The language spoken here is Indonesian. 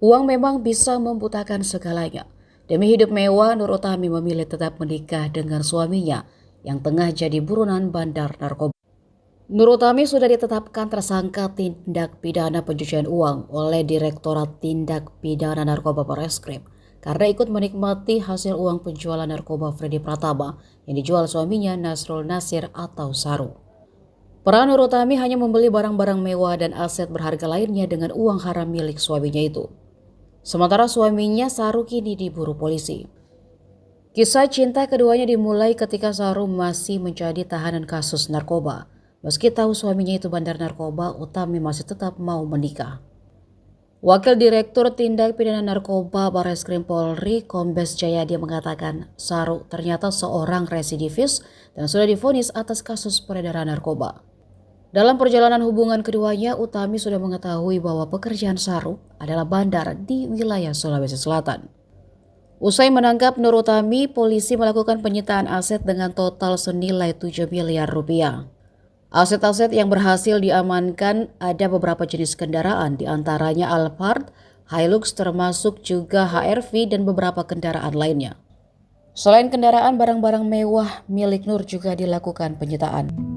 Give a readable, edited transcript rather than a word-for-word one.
Uang memang bisa membutakan segalanya. Demi hidup mewah, Nur Utami memilih tetap menikah dengan suaminya yang tengah jadi buronan bandar narkoba. Nur Utami sudah ditetapkan tersangka tindak pidana pencucian uang oleh Direktorat Tindak Pidana Narkoba Barreskrim karena ikut menikmati hasil uang penjualan narkoba Freddy Pratama yang dijual suaminya Nasrul Nasir atau Saru. Peran Nur Utami hanya membeli barang-barang mewah dan aset berharga lainnya dengan uang haram milik suaminya itu. Sementara suaminya Saru kini diburu polisi. Kisah cinta keduanya dimulai ketika Saru masih menjadi tahanan kasus narkoba. Meski tahu suaminya itu bandar narkoba, Utami masih tetap mau menikah. Wakil Direktur Tindak Pidana Narkoba Barreskrim Polri, Kombes Jayadi mengatakan, Saru ternyata seorang residivis dan sudah divonis atas kasus peredaran narkoba. Dalam perjalanan hubungan keduanya, Utami sudah mengetahui bahwa pekerjaan Saru adalah bandar di wilayah Sulawesi Selatan. Usai menangkap Nur Utami, polisi melakukan penyitaan aset dengan total senilai 7 miliar rupiah. Aset-aset yang berhasil diamankan ada beberapa jenis kendaraan, diantaranya Alphard, Hilux termasuk juga HR-V dan beberapa kendaraan lainnya. Selain kendaraan, barang-barang mewah milik Nur juga dilakukan penyitaan.